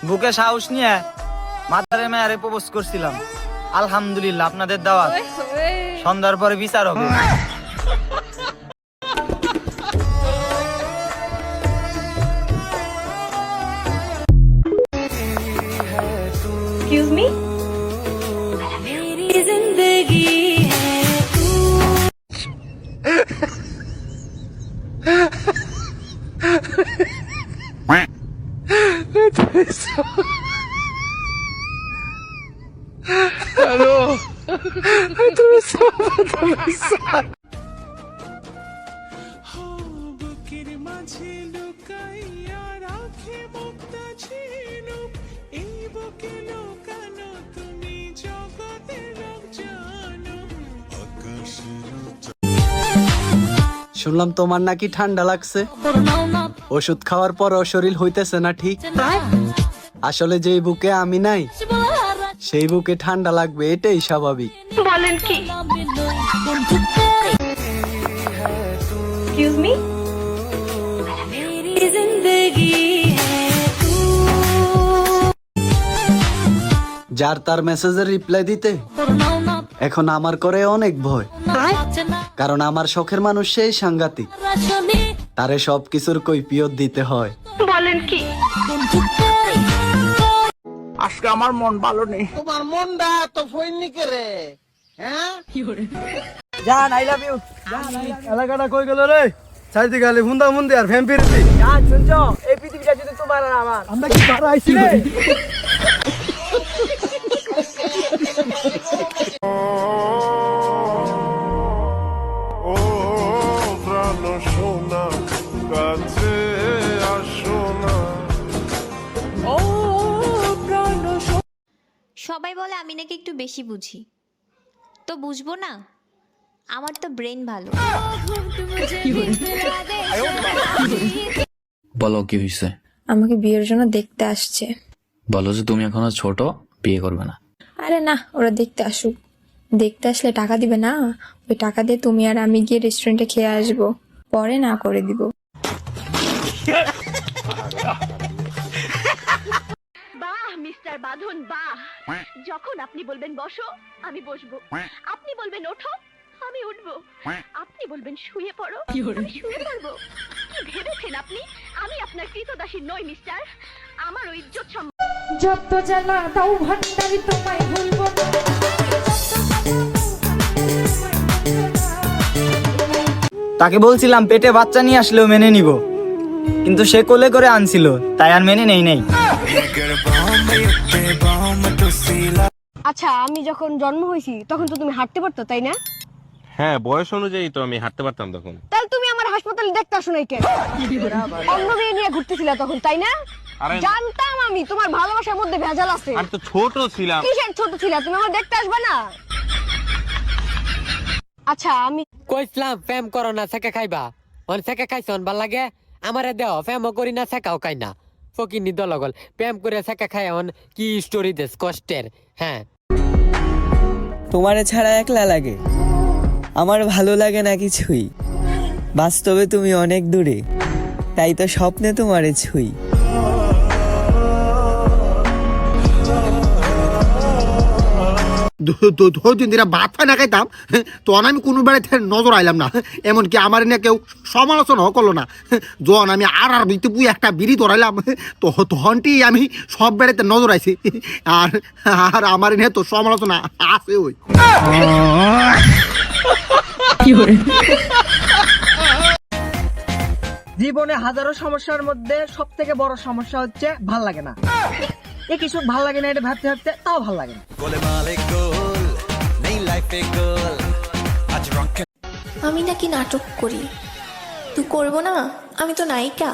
বুকে সাহস নিয়ে মাতারে মেয়ারে প্রপোজ করছিলাম। আলহামদুলিল্লাহ, আপনাদের দাওয়াত। সন্ধ্যার পরে বিচার হবে। Excuse me? শুনলাম তোমার নাকি ঠান্ডা লাগছে, ওষুধ খাওয়ার পরও শরীর হইতেছে না ঠিক। আসলে যেই বুকে আমি নাই সেই বুকে ঠান্ডা লাগবে, এটাই স্বাভাবিক। বলেন কি? Excuse me? যার তার মেসেজের রিপ্লাই দিতে এখন আমার করে অনেক ভয়, কারণ আমার শখের মানুষ সেই সাংঘাতিক, তারে সবকিছুর কৈফিয়ত দিতে হয়। বলেন কি? আজকে আমার মন ভালো নেই। তোমার মনটা তো ফইনি করে, হ্যাঁ? জান, আই লাভ ইউ। এলাকাটা কই গেল রে? চারিদিকে খালি মুন্দা মুন্দি আর ফ্যান পিরিতি। জান শুনছো, এই পৃথিবীটা যদি তোমার আর আমার, আমরা কি পারা আইছি রে? ও প্রাণ সোনা কাছে আসো না। সবাই বলে আমি নাকি একটু বেশি বুঝি, তো বুঝবো না? আমার তো ব্রেন ভালো। বলো কি হয়েছে? আমাকে বিয়ের জন্য দেখতে আসছে। বলো যে তুমি এখনো ছোট, বিয়ে করবে না। আরে না, ওরা দেখতে আসুক। দেখতে আসলে টাকা দিবে না? ওই টাকা দিয়ে তুমি আর আমি গিয়ে রেস্টুরেন্টে খেয়ে আসবো, পরে না করে দিব। বাহ মিস্টার বাঁধন, বাহ। যখন আপনি বলবেন বসো, আমি বসবো। আপনি বলবেন ওঠো, আমি উঠবো। আপনি বলবেন শুয়ে পড়ো, আমি শুয়ে পড়বো। কি ভেবেছেন আপনি আমি আপনার কৃতদাসী নই মিস্টার? আমার ওই ইজ্জত যত জ্বালা দাও ভান্ডারি তোমায় ভুলবো না। তাকে বলছিলাম পেটে বাচ্চা নিয়ে আসলেও মেনে নিব, কিন্তু সে কোলে করে আনছিল, তাই আর মেনে নেই নেই। আচ্ছা, আমি যখন জন্ম হয়েছি তখন তো তুমি হাঁটতে পারতো, তাই না? হ্যাঁ, বয়স অনুযায়ী তো আমি হাঁটতে পারতাম তখন। তাহলে তুমি আমার হাসপাতালে দেখতে আসো নাই কেন? অন্য মেয়ে নিয়ে ঘুরতেছিলা তখন, তাই না? জানতাম আমি তোমার ভালোবাসার মধ্যে ভেজাল আছে। আমি তো ছোট ছিলাম। কিসের ছোট ছিলা? তুমি আমার দেখতে আসবে না? আচ্ছা, আমি কইছিলাম প্রেম করো না, সেকে খাইবা। অন সেকে খাইছন ভাল লাগে? আমারে দেও, প্রেমও করি না, সেকাও খাই না। ফকিনি দলগল প্রেম করে সেকে খাই, অন কি স্টোরি দেশ কষ্টের। হ্যাঁ, তোমারে ছাড়া একলা লাগে, আমার ভালো লাগে না কিছুই। বাস্তবে তুমি অনেক দূরে, তাই তো স্বপ্নে তোমারে ছুই। ভাত ফাই না খাইতাম, তখন আমি কোনো বেড়াতে নজর আইলাম না। এমনকি আমার নিয়ে কেউ সমালোচনা করলো না। যখন আমি আর ভিতরে পুই একটা বিড়ি ধরাইলাম, তখনটি আমি সব বেড়াতে নজর আইছি। আর আর আমার নিয়ে তো সমালোচনা আছে। ওই জীবনে হাজারো সমস্যার মধ্যে সব থেকে বড় সমস্যা হচ্ছে ভাল লাগে না। এ কিছু ভাল লাগে না, এটা ভাবতে ভাবতে তাও ভাল লাগে না। আমি নাকি নাটক করি, তুই করবো না? আমি তো নায়িকা।